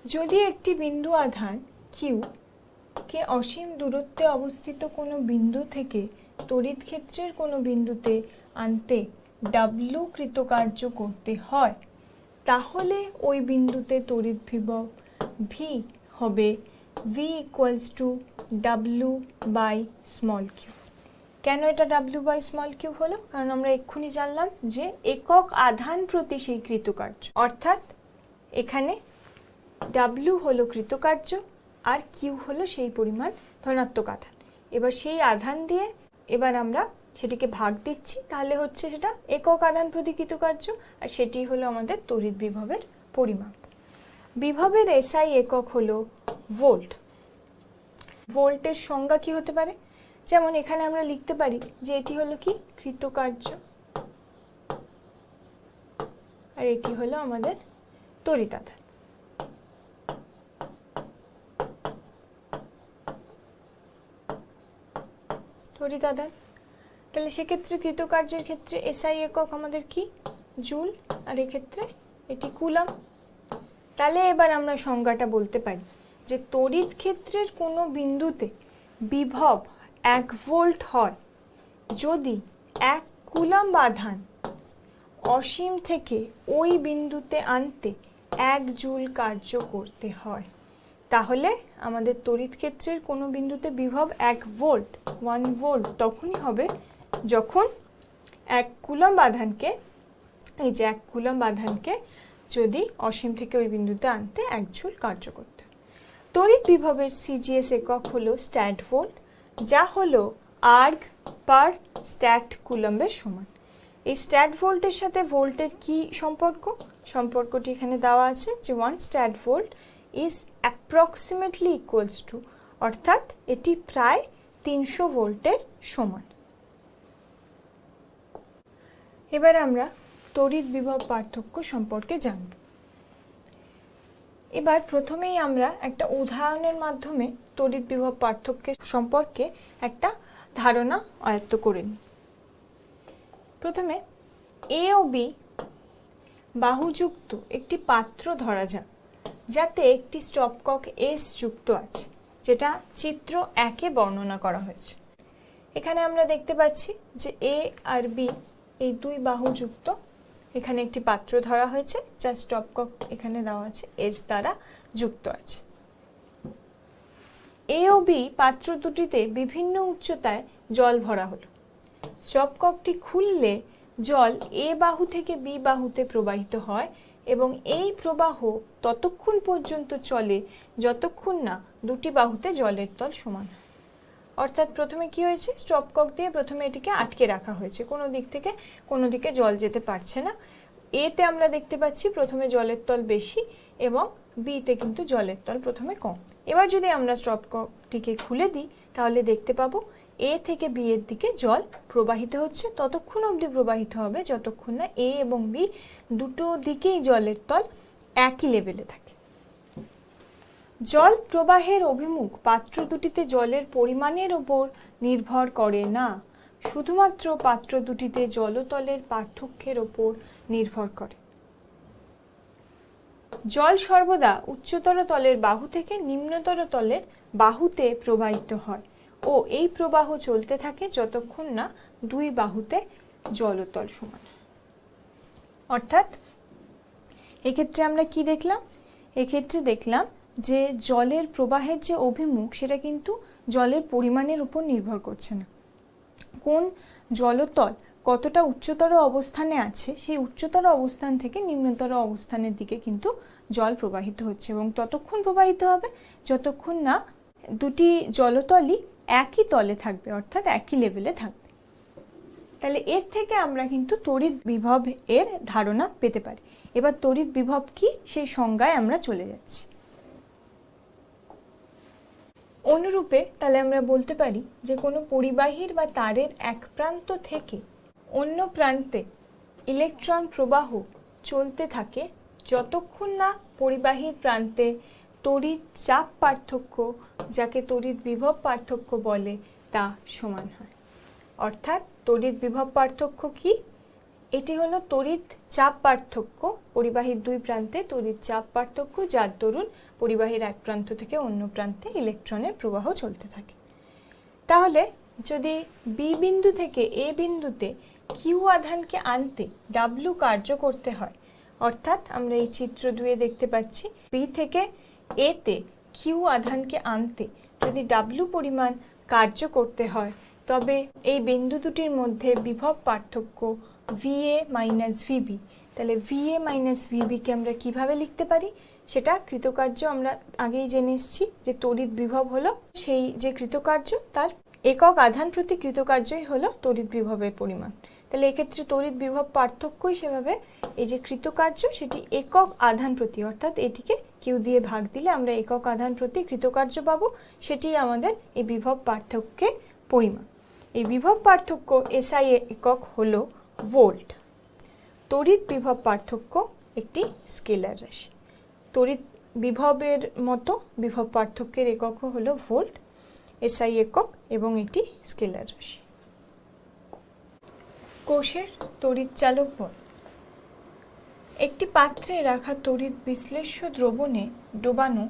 যদি একটি বিন্দু আধান কিউ কে অসীম দূরত্বে অবস্থিত কোনো বিন্দু থেকে তড়িৎ ক্ষেত্রের কোনো বিন্দুতে আনতে ডাব্লু কৃতকার্য করতে হয়, তাহলে ওই বিন্দুতে তড়িৎ বিভব ভি হবে V equals to W by small Q. কেন এটা ডাব্লু বাই স্মল কিউ হলো? কারণ আমরা এক্ষুনি জানলাম যে একক আধান প্রতি সেই কৃতকার্য, অর্থাৎ এখানে ডাব্লু হলো কৃতকার্য আর কিউ হলো সেই পরিমাণ ধনাত্মক আধান। এবার সেই আধান দিয়ে এবার আমরা সেটিকে ভাগ দিচ্ছি, তাহলে হচ্ছে সেটা একক আধান প্রতি কৃতকার্য, আর সেটি হলো আমাদের তড়িৎ বিভবের পরিমাপ। বিভবের এসআই একক হলো ভোল্ট। ভোল্টের সংজ্ঞা কি হতে পারে? যেমন এখানে আমরা লিখতে পারি যে এটি হলো কি কৃতকার্য আর এটি হলো আমাদের তড়িৎ আধান। তড়িৎ আধান, তাহলে সেক্ষেত্রে কৃতকার্যের ক্ষেত্রে এসআই একক আমাদের কি জুল, আর এক্ষেত্রে এটি কুলাম। তাহলে এবার আমরা সংজ্ঞাটা বলতে পারি যে তড়িৎ ক্ষেত্রের কোনো বিন্দুতে বিভব 1 ভোল্ট হয় যদি 1 কুলাম্ব আধান অসীম থেকে ওই বিন্দুতে আনতে 1 জুল কার্য করতে হয়। তাহলে আমাদের তড়িৎ ক্ষেত্রের কোনো বিন্দুতে বিভব 1 ভোল্ট 1 ভোল্ট তখনই হবে যখন 1 কুলাম্ব আধানকে, এই যে 1 কুলাম্ব আধানকে যদি অসীম থেকে ওই বিন্দুতে আনতে 1 জুল কার্য করতে হয়। তড়িৎ বিভবের সিজিএস একক হলো স্ট্যাট ভোল্ট, যা হলো আর্গ পার স্ট্যাট কুলম্বের সমান। এই স্ট্যাট ভোল্টের সাথে ভোল্টের কি সম্পর্ক? সম্পর্কটি এখানে দেওয়া আছে যে 1 stat volt is approximately equals to, অর্থাৎ এটি প্রায় 300 ভোল্টের সমান। এবার আমরা তড়িৎ বিভব পার্থক্য সম্পর্কে জানব। এবার প্রথমেই আমরা একটা উদাহরণের মাধ্যমে তড়িৎ বিভব পার্থক্যের সম্পর্কে একটা ধারণা আয়ত্ত করে নিই। প্রথমে এ ও বি বাহুযুক্ত একটি পাত্র ধরা যাক, যাতে একটি স্টপকক এস যুক্ত আছে, যেটা চিত্র 1-এ বর্ণনা করা হয়েছে। এখানে আমরা দেখতে পাচ্ছি যে এ আর বি এই দুই বাহুযুক্ত এখানে একটি পাত্র ধরা হয়েছে, যা স্টপকক এখানে দেওয়া আছে এস দ্বারা যুক্ত আছে। এ ও বি পাত্র দুটিতে বিভিন্ন উচ্চতায় জল ভরা হলো। স্টপককটি খুললে জল এ বাহু থেকে বি বাহুতে প্রবাহিত হয় এবং এই প্রবাহ ততক্ষণ পর্যন্ত চলে যতক্ষণ না দুটি বাহুতে জলের তল সমান হয়। অর্থাৎ প্রথমে কি হয়েছে, স্টপকক দিয়ে প্রথমে এটিকে আটকে রাখা হয়েছে, কোনো দিক থেকে কোনো দিকে জল যেতে পারছে না। এতে আমরা দেখতে পাচ্ছি প্রথমে জলের তল বেশি এবং বিতে কিন্তু জলের তল প্রথমে কম। এবার যদি আমরা স্টপকটিকে খুলে দিই তাহলে দেখতে পাবো এ থেকে বি এর দিকে জল প্রবাহিত হচ্ছে, ততক্ষণ অবধি প্রবাহিত হবে যতক্ষণ না এ এবং বি দুটো দিকেই জলের তল একই লেভেলে থাকে। জল প্রবাহের অভিমুখ পাত্র দুটিতে জলের পরিমাণের ওপর নির্ভর করে না, শুধুমাত্র পাত্র দুটিতে জলতলের পার্থক্যের ওপর নির্ভর করে। জল সর্বদা উচ্চতর তলের বাহু থেকে নিম্নতর তলের বাহুতে প্রবাহিত হয় ও এই প্রবাহ চলতে থাকে যতক্ষণ না দুই বাহুতে জলতল সমান। অর্থাৎ এক্ষেত্রে আমরা কি দেখলাম? এক্ষেত্রে দেখলাম যে জলের প্রবাহের যে অভিমুখ সেটা কিন্তু জলের পরিমাণের উপর নির্ভর করছে না। কোন জলতল কতটা উচ্চতর অবস্থানে আছে সেই উচ্চতর অবস্থান থেকে নিম্নতর অবস্থানের দিকে কিন্তু জল প্রবাহিত হচ্ছে এবং ততক্ষণ প্রবাহিত হবে যতক্ষণ না দুটি জলতলই একই তলে থাকবে, অর্থাৎ একই লেভেলে থাকবে। তাহলে এর থেকে আমরা কিন্তু তড়িৎ বিভব এর ধারণা পেতে পারি। এবার তড়িৎ বিভব কি সেই সংজ্ঞায় আমরা চলে যাচ্ছি। অনুরূপে তাহলে আমরা বলতে পারি যে কোনো পরিবাহীর বা তারের এক প্রান্ত থেকে অন্য প্রান্তে ইলেকট্রন প্রবাহ চলতে থাকে যতক্ষণ না পরিবাহীর প্রান্তে তড়িৎ চাপ পার্থক্য, যাকে তড়িৎ বিভব পার্থক্য বলে, তা সমান হয়। অর্থাৎ তড়িৎ বিভব পার্থক্য কি? এটি হলো তড়িৎ চাপ পার্থক্য, পরিবাহীর দুই প্রান্তে তড়িৎ চাপ পার্থক্য, যার দরুন পরিবাহীর এক প্রান্ত থেকে অন্য প্রান্তে ইলেকট্রনের প্রবাহ চলতে থাকে। তাহলে যদি বি বিন্দু থেকে এ বিন্দুতে কিউ আধানকে আনতে ডাব্লিউ কার্য করতে হয়, অর্থাৎ আমরা এই চিত্র 2-এ দেখতে পাচ্ছি বি থেকে এ তে কিউ আধানকে আনতে যদি ডাব্লিউ পরিমাণ কার্য করতে হয়, তবে এই বিন্দু দুটির মধ্যে বিভব পার্থক্য VA মাইনাস VB। তাহলে VA মাইনাস VBকে আমরা কিভাবে লিখতে পারি, সেটা কৃতকার্য আমরা আগেই জেনে এসেছি যে তড়িৎ বিভব হলো সেই যে কৃতকার্য, তার একক আধান প্রতি কৃতকার্যই হলো তড়িৎ বিভবের পরিমাণ। তাহলে এক্ষেত্রে তড়িৎ বিভব পার্থক্যই সেভাবে এই যে কৃতকার্য সেটি একক আধান প্রতি, অর্থাৎ এটিকে কিউ দিয়ে ভাগ দিলে আমরা একক আধান প্রতি কৃতকার্য পাবো, সেটি আমাদের এই বিভব পার্থক্যের পরিমাণ। এই বিভব পার্থক্য SI একক হলো ভোল্ট। তড়িৎ বিভব পার্থক্য একটি স্কেলার রাশি। তড়িৎ বিভবের মতো বিভব পার্থক্যের এককও হলো ভোল্ট, SI একক, এবং এটি স্কেলার রাশি। কোষের তড়িৎ চালক বল। একটি পাত্রে রাখা তড়িৎ বিশ্লেষ্য দ্রবণে ডোবানো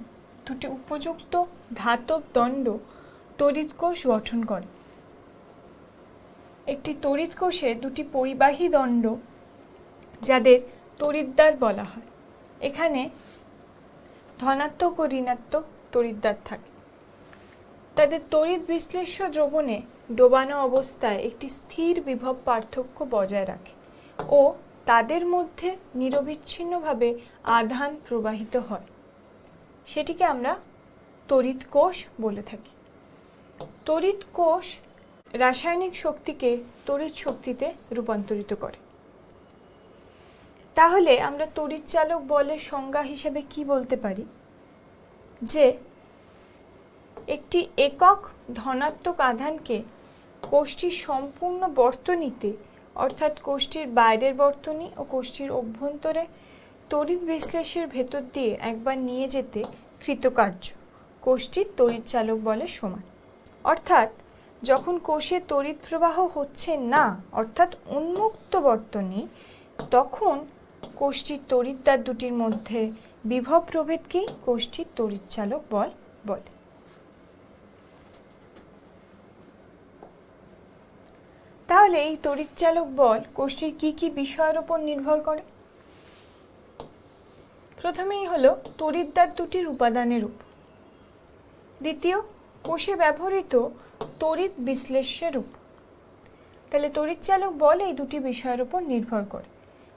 দুটি উপযুক্ত ধাতব দণ্ড তড়িৎ কোষ গঠন করে। একটি তড়িৎ কোষে দুটি পরিবাহী দণ্ড, যাদের তড়িৎদ্বার বলা হয়, এখানে ধনাত্মক ও ঋণাত্মক তড়িৎদ্বার থাকে। তাদের তড়িৎ বিশ্লেষ্য দ্রবণে ডোবানো অবস্থায় একটি স্থির বিভব পার্থক্য বজায় রাখে ও তাদের মধ্যে নিরবিচ্ছিন্নভাবে আধান প্রবাহিত হয়। সেটিকে আমরা তড়িৎ কোষ বলে থাকি। তড়িৎ কোষ রাসায়নিক শক্তিকে তড়িৎ শক্তিতে রূপান্তরিত করে। তাহলে আমরা তড়িৎ চালক বলের সংজ্ঞা হিসেবে কি বলতে পারি, যে একটি একক ধনাত্মক আধানকে কোষটির সম্পূর্ণ বর্তনীতে, অর্থাৎ কোষটির বাইরের বর্তনী ও কোষটির অভ্যন্তরে তড়িৎ বিশ্লেষের ভেতর দিয়ে একবার নিয়ে যেতে কৃতকার্য কোষটির তড়িৎ চালক বলের সমান। অর্থাৎ যখন কোষে তড়িৎ প্রবাহ হচ্ছে না, অর্থাৎ উন্মুক্ত বর্তনী, তখন কোষটির তড়িৎদ্বার দুটির মধ্যে বিভব প্রভেদকেই কোষটির তড়িৎ চালক বল বলে। তাহলে এই তড়িৎ চালক বল কোষটির কি কি বিষয়ের উপর নির্ভর করে? প্রথমেই হলো তড়িৎদ্বার দুটির উপাদানের উপর। দ্বিতীয়, কোষে ব্যবহৃত তড়িৎ বিশ্লেষ্যের উপর। তাহলে তড়িৎ চালক বল এই দুটি বিষয়ের উপর নির্ভর করে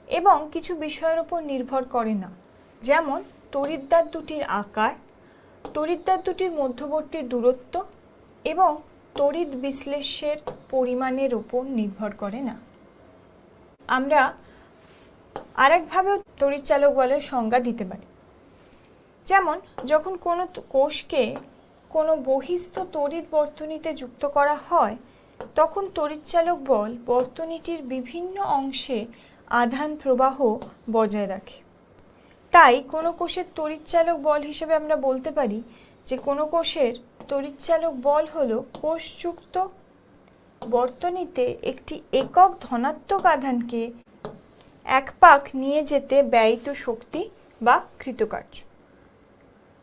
এবং কিছু বিষয়ের উপর নির্ভর করে না, যেমন তড়িৎদ্বার দুটির আকার, তড়িৎদ্বার দুটির মধ্যবর্তী দূরত্ব এবং তড়িৎ বিশ্লেষ্যের পরিমাণের উপর নির্ভর করে না। আমরা আরেকভাবেও তড়িৎ চালক বলের সংজ্ঞা দিতে পারি। যেমন যখন কোনো কোষকে কোনো বহিস্থ তড়িৎ বর্তনীতে যুক্ত করা হয়, তখন তড়িৎ চালক বল বর্তনীটির বিভিন্ন অংশে আধান প্রবাহ বজায় রাখে। তাই কোনো কোষের তড়িৎ চালক বল হিসেবে আমরা বলতে পারি যে কোনো কোষের তড়িৎ চালক বল হলো কোষযুক্ত বর্তনীতে একটি একক ধনাত্মক আধানকে এক পাক নিয়ে যেতে ব্যয়িত শক্তি বা কৃতকার্য।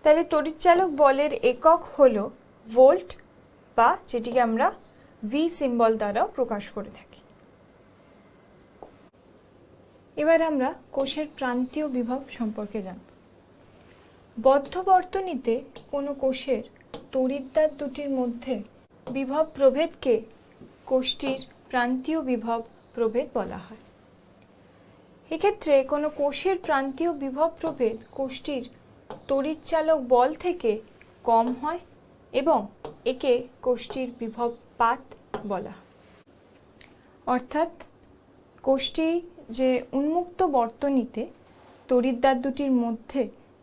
তাহলে তড়িৎ চালক বলের একক হলো ভোল্ট, বা যেটিকে আমরা ভি সিম্বল দ্বারাও প্রকাশ করে থাকি। এবার আমরা কোষের প্রান্তীয় বিভব সম্পর্কে জানব। বদ্ধ বর্তনীতে কোনো কোষের তড়িৎদ্বার দুটির মধ্যে বিভব প্রভেদকে কোষটির প্রান্তীয় বিভব প্রভেদ বলা হয়। এক্ষেত্রে কোনো কোষের প্রান্তীয় বিভব প্রভেদ কোষটির তড়িৎ চালক বল থেকে কম হয় এবং একে কোষটির বিভব পাত বলা হয়। অর্থাৎ কোষটি যে উন্মুক্ত বর্তনীতে তড়িৎদ্বার দুটির মধ্যে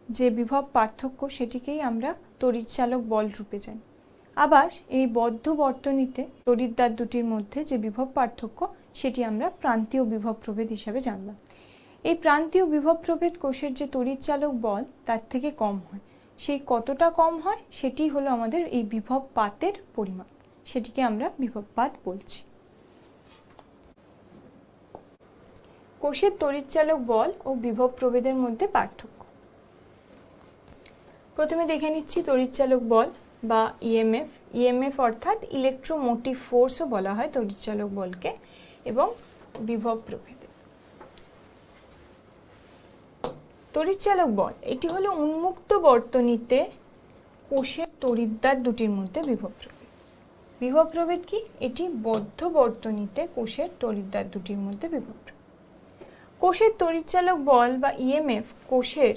যে বিভব পার্থক্য, সেটিকেই আমরা তড়িৎ চালক বল রূপে জানি। আবার এই বদ্ধ বর্তনীতে তড়িৎদ্বার দুটির মধ্যে যে বিভব পার্থক্য, সেটি আমরা প্রান্তীয় বিভব প্রভেদ হিসাবে জানলাম। এই প্রান্তীয় বিভব প্রভেদ কোষের যে তড়িৎ চালক বল তার থেকে কম হয়। সেই কতটা কম হয় সেটি হলো আমাদের এই বিভব পাতের পরিমাণ, সেটিকে আমরা বিভব পাত বলছি। কোষের তড়িৎচালক বল ও বিভব প্রভেদের মধ্যে পার্থক্য। প্রথমে দেখে নিচ্ছি তড়িৎচালক বল বা ইএমএফ। ইএমএফ অর্থাৎ ইলেকট্রোমোটিভ ফোর্সও বলা হয় তড়িৎচালক বলকে, এবং বিভব প্রভেদ। তড়িৎচালক বল এটি হলো উন্মুক্ত বর্তনীতে কোষের তড়িৎদ্বার দুটির মধ্যে বিভব প্রভেদ। বিভব প্রভেদ কি? এটি বদ্ধ বর্তনীতে কোষের তড়িৎদ্বার দুটির মধ্যে বিভব প্রভেদ। কোষের তড়িৎচালক বল বা ইএমএফ কোষের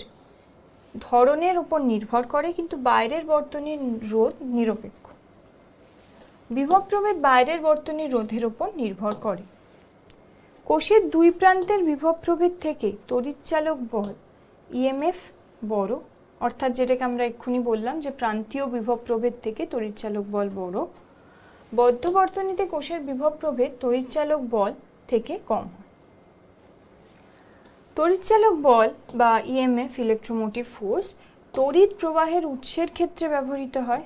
ধরনের উপর নির্ভর করে, কিন্তু বাইরের বর্তনীর রোধ নিরপেক্ষ। বিভব প্রভেদ বাইরের বর্তনীর রোধের উপর নির্ভর করে। কোষের দুই প্রান্তের বিভব প্রভেদ থেকে তড়িৎচালক বল ইএমএফ বড়, অর্থাৎ যেটাকে আমরা এক্ষুনি বললাম যে প্রান্তীয় বিভব প্রভেদ থেকে তড়িৎচালক বল বড়। বদ্ধ বর্তনীতে কোষের বিভব প্রভেদ তড়িৎচালক বল থেকে কম হয়। তড়িৎচালক বল বা ইএমএফ ইলেকট্রোমোটিভ ফোর্স তড়িৎ প্রবাহের উৎসের ক্ষেত্রে ব্যবহৃত হয়।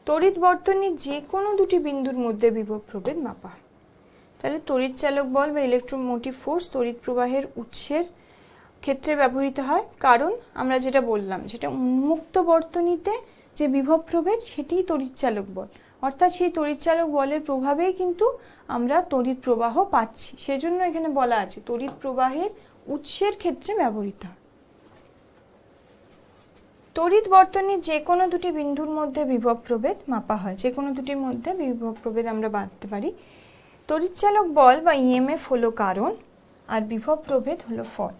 তড়িৎ বর্তনীর যে কোনো দুটি বিন্দুর মধ্যে বিভব প্রভেদ মাপা হয়। তাহলে তড়িৎচালক বল বা ইলেকট্রোমোটিভ ফোর্স তড়িৎ প্রবাহের উৎসের ক্ষেত্রে ব্যবহৃত হয়, কারণ আমরা যেটা বললাম যেটা উন্মুক্ত বর্তনীতে যে বিভব প্রভেদ সেটিই তড়িৎচালক বল, অর্থাৎ সেই তড়িৎচালক বলের প্রভাবেই কিন্তু আমরা তড়িৎ প্রবাহ পাচ্ছি। সেজন্য এখানে বলা আছে তড়িৎ প্রবাহের উৎসের ক্ষেত্রে ব্যবহৃত হয়। তড়িৎ বর্তনীর যে কোনো দুটি বিন্দুর মধ্যে বিভব প্রভেদ মাপা হয়। যে কোনো দুটির মধ্যে বিভব প্রভেদ আমরা বাঁধতে পারি। তড়িৎচালক বল বা ইএমএফ হলো কারণ, আর বিভব প্রভেদ হলো ফল।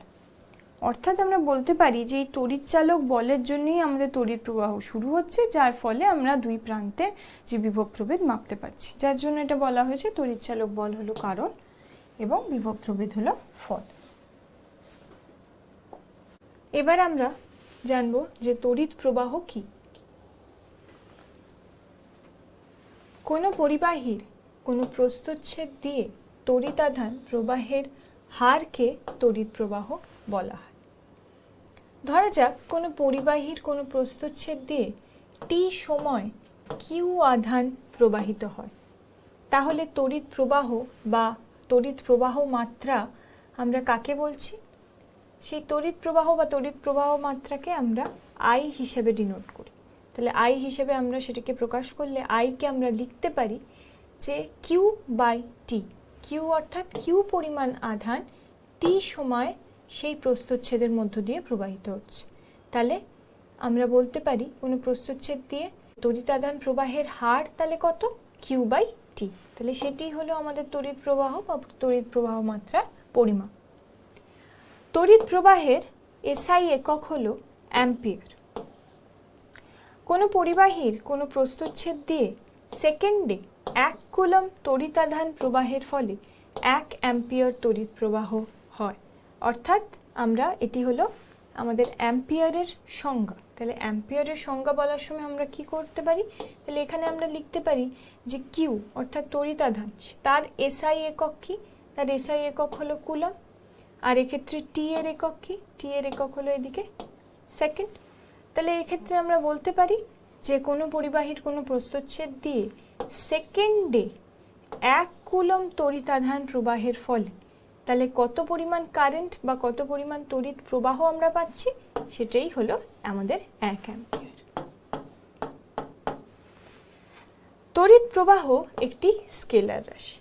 অর্থাৎ আমরা বলতে পারি যে এই তড়িৎচালক বলের জন্যই আমাদের তড়িৎ প্রবাহ শুরু হচ্ছে, যার ফলে আমরা দুই প্রান্তে যে বিভব প্রভেদ মাপতে পারছি, যার জন্য এটা বলা হয়েছে তড়িৎচালক বল হলো কারণ এবং বিভব প্রভেদ হলো ফল। এবার আমরা জানবো যে তড়িৎ প্রবাহ কি। কোনো পরিবাহীর কোনো প্রস্থচ্ছেদ দিয়ে তড়িৎ আধান প্রবাহের হারকে তড়িৎ প্রবাহ বলা হয়। ধরা যাক কোনো পরিবাহীর কোনো প্রস্থচ্ছেদ দিয়ে টি সময় কিউ আধান প্রবাহিত হয়, তাহলে তড়িৎ প্রবাহ বা তড়িৎ প্রবাহ মাত্রা আমরা কাকে বলছি? সেই তড়িৎ প্রবাহ বা তড়িৎ প্রবাহ মাত্রাকে আমরা আই হিসেবে ডিনোট করি। তাহলে আই হিসেবে আমরা সেটাকে প্রকাশ করলে আইকে আমরা লিখতে পারি যে কিউ বাই টি। কিউ অর্থাৎ কিউ পরিমাণ আধান টি সময় সেই প্রস্থচ্ছেদের মধ্য দিয়ে প্রবাহিত হচ্ছে। তাহলে আমরা বলতে পারি কোনো প্রস্থচ্ছেদ দিয়ে তড়িৎ আধান প্রবাহের হার তাহলে কত? কিউ বাই টি। তাহলে সেটি হলো আমাদের তড়িৎ প্রবাহ বা তড়িৎ প্রবাহ মাত্রার পরিমাপ। তড়িৎ প্রবাহের এসআই একক হলো অ্যাম্পিয়ার। কোনো পরিবাহীর কোনো প্রস্থচ্ছেদ দিয়ে সেকেন্ডে 1 কুলম্ব তড়িৎ আধান প্রবাহের ফলে 1 অ্যাম্পিয়ার তড়িৎ প্রবাহ হয়। অর্থাৎ আমরা এটি হলো আমাদের অ্যাম্পিয়ারের সংজ্ঞা। তাহলে অ্যাম্পিয়ারের সংজ্ঞা বলার সময় আমরা কি করতে পারি? তাহলে এখানে আমরা লিখতে পারি যে কিউ অর্থাৎ তড়িৎ আধান, তার এসআই একক কি? তার এসআই একক হলো কুলম্ব। আর এক্ষেত্রে টি এর একক কি? টি এর একক হলো এদিকে সেকেন্ড। তাহলে এক্ষেত্রে আমরা বলতে পারি যে কোনো পরিবাহীর কোনো প্রস্থচ্ছেদ দিয়ে সেকেন্ডে 1 কুলম্ব তড়িৎ আধান প্রবাহের ফলে তাহলে কত পরিমাণ কারেন্ট বা কত পরিমাণ তড়িৎ প্রবাহ আমরা পাচ্ছি, সেটাই হলো আমাদের 1 অ্যাম্পিয়ার। তড়িৎ প্রবাহ একটি স্কেলার রাশি।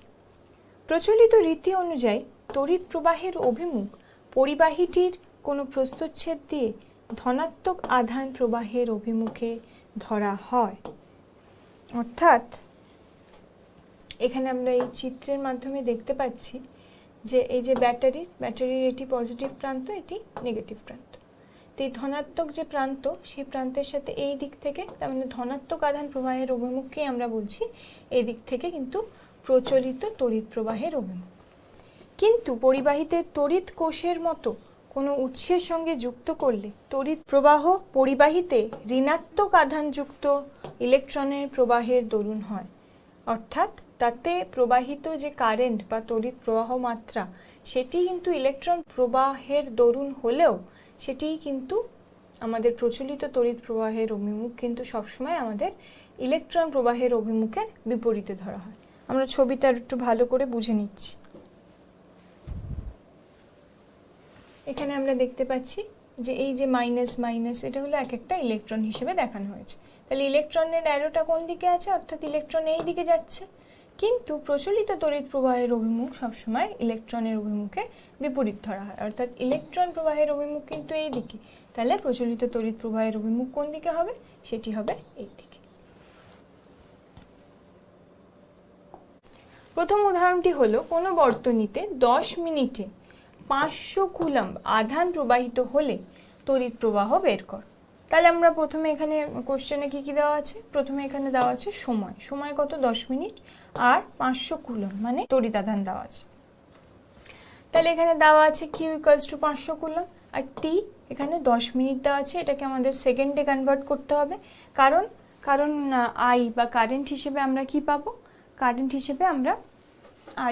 প্রচলিত রীতি অনুযায়ী তড়িৎ প্রবাহের অভিমুখ পরিবাহীটির কোনো প্রস্থচ্ছেদ দিয়ে ধনাত্মক আধান প্রবাহের অভিমুখে ধরা হয়। অর্থাৎ এখানে আমরা এই চিত্রের মাধ্যমে দেখতে পাচ্ছি যে এই যে ব্যাটারির এটি পজিটিভ প্রান্ত, এটি নেগেটিভ প্রান্ত। তো এই ধনাত্মক যে প্রান্ত, সেই প্রান্তের সাথে এই দিক থেকে, তার মানে ধনাত্মক আধান প্রবাহের অভিমুখকেই আমরা বলছি এই দিক থেকে কিন্তু প্রচলিত তড়িৎ প্রবাহের অভিমুখ। কিন্তু পরিবাহীতে তড়িৎ কোষের মতো কোনো উৎসের সঙ্গে যুক্ত করলে তড়িৎ প্রবাহ পরিবাহীতে ঋণাত্মক আধানযুক্ত ইলেকট্রনের প্রবাহের দরুন হয়। অর্থাৎ তাতে প্রবাহিত যে কারেন্ট বা তড়িৎ প্রবাহ মাত্রা, সেটি কিন্তু ইলেকট্রন প্রবাহের দরুন হলেও সেটি কিন্তু আমাদের প্রচলিত তড়িৎ প্রবাহের অভিমুখ কিন্তু সবসময় আমাদের ইলেকট্রন প্রবাহের অভিমুখের বিপরীতে ধরা হয়। আমরা ছবিটা একটু ভালো করে বুঝে নিচ্ছি। এখানে আমরা দেখতে পাচ্ছি যে এই যে মাইনাস মাইনাস এটা হলো এক একটা ইলেকট্রন হিসেবে দেখানো হয়েছে। তাহলে ইলেকট্রনের অ্যারোটা কোন দিকে আছে, অর্থাৎ ইলেকট্রন এই দিকে যাচ্ছে, কিন্তু প্রচলিত তড়িৎ প্রবাহের অভিমুখ সবসময় ইলেকট্রনের অভিমুখের বিপরীত ধরা হয়, অর্থাৎ ইলেকট্রন প্রবাহের অভিমুখ কিন্তু এই দিকে। তাহলে প্রচলিত তড়িৎ প্রবাহের অভিমুখ কোন দিকে হবে, সেটি হবে এই দিকে। প্রথম উদাহরণটি হলো কোনো বর্তনীতে 10 মিনিটে 500 কুলম্ব আধান প্রবাহিত হলে তড়িৎ প্রবাহ বের কর। তাহলে আমরা প্রথমে এখানে কোশ্চেনে কি কি দেওয়া আছে, প্রথমে এখানে দেওয়া আছে সময়, সময় কত 10 মিনিট, আর 500 কুলম্ব মানে তড়িৎ আধান দেওয়া আছে। তাহলে এখানে দেওয়া আছে q = 500 কুলম্ব, আর t এখানে 10 মিনিট দেওয়া আছে, এটাকে আমাদের সেকেন্ডে কনভার্ট করতে হবে, কারণ i বা কারেন্ট হিসেবে আমরা কি পাবো, কারেন্ট হিসেবে আমরা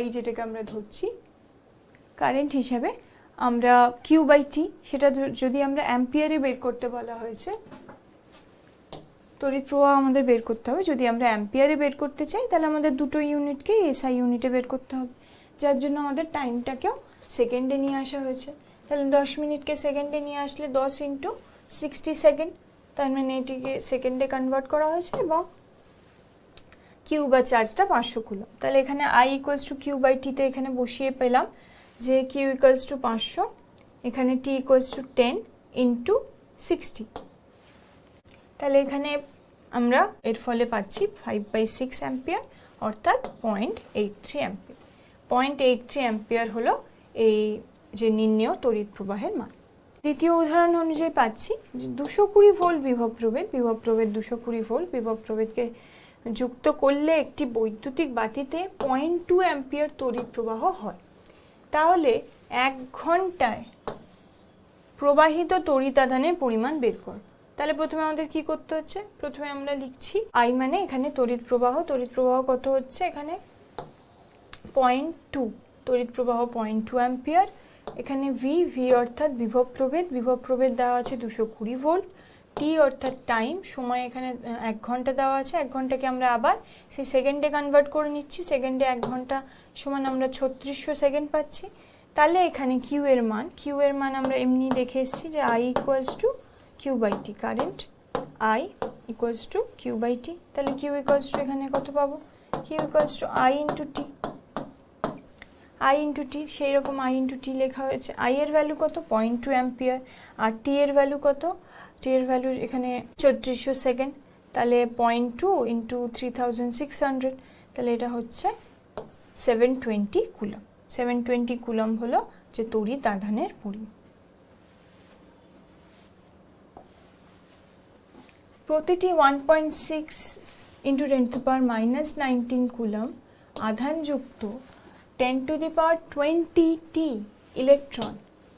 i যেটাকে আমরা ধরছি কারেন্ট হিসেবে আমরা q/t, সেটা যদি আমরা অ্যাম্পিয়ারে বের করতে বলা হয়েছে, তড়িৎ প্রবাহ আমাদের বের করতে হবে, যদি আমরা অ্যাম্পিয়ারে বের করতে চাই তাহলে আমাদের দুটো ইউনিটকে এসআই ইউনিটে বের করতে হবে, যার জন্য আমাদের টাইমটাকেও সেকেন্ডে নিয়ে আসা হয়েছে। তাহলে 10 মিনিটকে সেকেন্ডে নিয়ে আসলে 10 × 60 সেকেন্ড, তার মানে এটিকে সেকেন্ডে কনভার্ট করা হয়েছে, এবং কিউ বা চার্জটা 500 কুলম্ব। তাহলে এখানে i = q/t তে এখানে বসিয়ে পেলাম যে q = 500, এখানে t = 10 × 60। তাহলে এখানে আমরা এর ফলে পাচ্ছি 5/6 অ্যাম্পিয়ার, অর্থাৎ 0.83 অ্যাম্পিয়ার। 0.83 অ্যাম্পিয়ার হলো এই যে নির্ণেয় তড়িৎ প্রবাহের মান। দ্বিতীয় উদাহরণ অনুযায়ী পাচ্ছি যে 220 ভোল্ট বিভব প্রভেদ 220 ভোল্ট বিভব প্রভেদকে যুক্ত করলে একটি বৈদ্যুতিক বাতিতে 0.2 অ্যাম্পিয়ার তড়িৎ প্রবাহ হয়। তাহলে 1 ঘন্টায় প্রবাহিত তড়িৎ আধানের পরিমাণ বের কর। তাহলে প্রথমে আমাদের কি করতে হচ্ছে, প্রথমে আমরা লিখছি i মানে এখানে তড়িৎ প্রবাহ কত হচ্ছে, এখানে 0.2, তড়িৎ প্রবাহ 0.2 অ্যাম্পিয়ার। এখানে v অর্থাৎ বিভব প্রভেদ দেওয়া আছে 220 ভোল্ট। t অর্থাৎ টাইম, সময় এখানে 1 ঘন্টা দেওয়া আছে, 1 ঘন্টাকে আমরা আবার সেই সেকেন্ডে কনভার্ট করে নিচ্ছি, সেকেন্ডে 1 ঘন্টা সমান আমরা 3600 সেকেন্ড পাচ্ছি। তাহলে এখানে q এর মান আমরা এমনি দেখে এসেছি যে i = q/t, current i = q/t। তাহলে q = এখানে কত পাবো, q = i × t, সেই রকম i × t লেখা হয়েছে। i এর ভ্যালু কত, 0.2 অ্যাম্পিয়ার, আর t এর ভ্যালু কত, t এর ভ্যালু এখানে 3600 সেকেন্ড, তাহলে 0.2 × 3600, তাহলে এটা হচ্ছে 720 কুলম্ব। 720 কুলম্ব হলো যে তড়িৎ আধানের পরিমাণ। প্রতিটি 1.6 × 10⁻19 কুলম্ব আধানযুক্ত 10⁻20t ইলেকট্রন,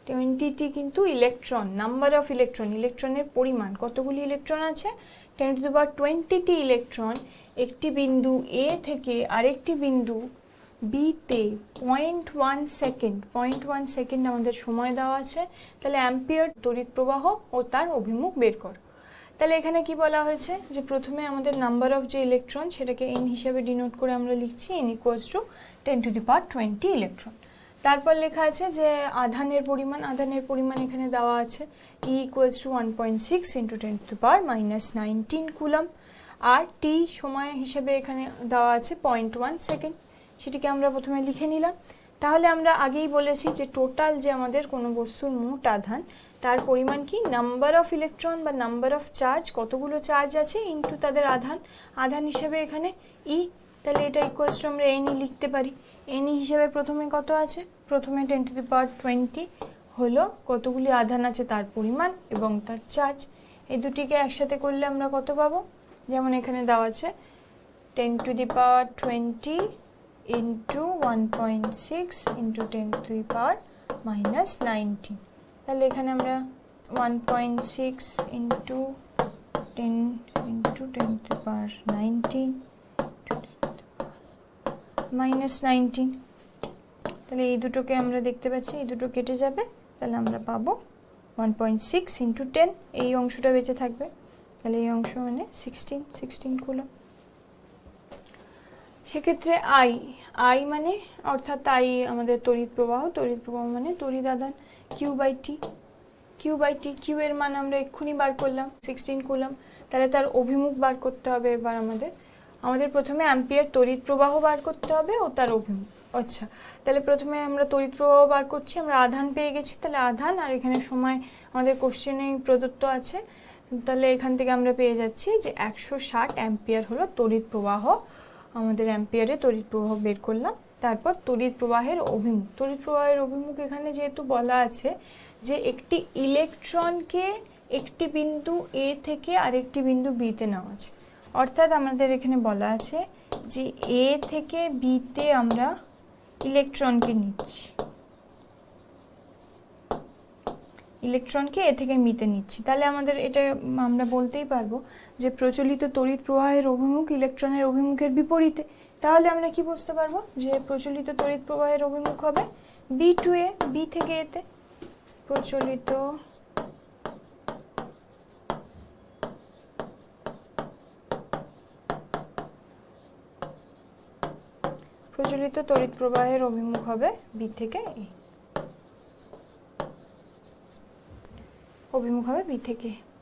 20t কিন্তু ইলেকট্রন, নাম্বার অফ ইলেকট্রনের পরিমাণ, কতগুলি ইলেকট্রন আছে, 10⁻20t ইলেকট্রন একটি বিন্দু A থেকে আরেকটি বিন্দু B তে 0.1 সেকেন্ড আমাদের সময় দেওয়া আছে। তাহলে অ্যাম্পিয়ার তড়িৎ প্রবাহ ও তার অভিমুখ বের কর। তাহলে এখানে কি বলা হয়েছে যে প্রথমে আমাদের নাম্বার অফ যে ইলেকট্রন সেটাকে n হিসেবে ডিনোট করে আমরা লিখছি n = 10⁻20 ইলেকট্রন। তারপর লেখা আছে যে আধানের পরিমাণ এখানে দেওয়া আছে E = 1.6 × 10⁻19 কুলম্ব, আর t সময় হিসেবে এখানে দেওয়া আছে 0.1 সেকেন্ড, সেটিকে আমরা প্রথমে লিখে নিলাম। তাহলে আমরা আগেই বলেছি যে টোটাল যে আমাদের কোনো বস্তুর মোট আধান তার পরিমাণ কি, নাম্বার অফ ইলেকট্রন বা নাম্বার অফ চার্জ, কতগুলো চার্জ আছে ইনটু তাদের আধান হিসেবে এখানে E। তাহলে এটা ইকুয়ালস টু আমরা n লিখতে পারি। n হিসেবে প্রথমে কত আছে, প্রথমে 10⁻20 হলো কতগুলি আধান আছে তার পরিমাণ এবং তার চার্জ, এই দুটিকে একসাথে করলে আমরা কত পাবো, যেমন এখানে দেওয়া আছে 10⁻20 × 1.6 × 10⁻19, তাহলে এখানে আমরা 1.6 × 10 × 10⁻19 তাহলে এই দুটোকে আমরা দেখতে পাচ্ছি, এই দুটো কেটে যাবে, তাহলে আমরা পাবো 1.6 × 10, এই অংশটা বেঁচে থাকবে, তাহলে এই অংশ মানে 16 কুলম্ব। সেক্ষেত্রে i মানে অর্থাৎ i আমাদের তড়িৎ প্রবাহ মানে তড়িৎ আধান, Q by T. Q by T, Q এর মান আমরা এক্ষুনি বার করলাম 16 কুলম্ব। তাহলে তার অভিমুখ বার করতে হবে এবার আমাদের প্রথমে অ্যাম্পিয়ার তড়িৎ প্রবাহ বার করতে হবে ও তার অভিমুখ। আচ্ছা, তাহলে প্রথমে আমরা তড়িৎ প্রবাহ বার করছি, আমরা আধান পেয়ে গেছি, তাহলে আধান আর এখানে সময় আমাদের কোশ্চেনে প্রদত্ত আছে, তাহলে এখান থেকে আমরা পেয়ে যাচ্ছি যে 160 অ্যাম্পিয়ার হলো তড়িৎ প্রবাহ। আমাদের অ্যাম্পিয়ারে তড়িৎ প্রবাহ বের করলাম। তারপর তড়িৎ প্রবাহের অভিমুখ, তড়িৎ প্রবাহের অভিমুখ এখানে যেহেতু বলা আছে যে একটি ইলেকট্রনকে একটি বিন্দু এ থেকে আরেকটি বিন্দু বিতে নেওয়া আছে, অর্থাৎ আমাদের এখানে বলা আছে যে এ থেকে বিতে আমরা ইলেকট্রনকে নিচ্ছি, ইলেকট্রনকে এ থেকে মিতে নিচ্ছি। তাহলে আমাদের এটা আমরা বলতেই পারবো যে প্রচলিত তড়িৎ প্রবাহের অভিমুখ ইলেকট্রনের অভিমুখের বিপরীতে। তাহলে আমরা কি বুঝতে পারবো যে প্রচলিত তড়িৎ প্রবাহের অভিমুখ হবে বি টু এ, বি থেকে এতে। প্রচলিত তড়িৎ প্রবাহের অভিমুখ হবে বি থেকে এ, অভিমুখ হবে বি থেকে।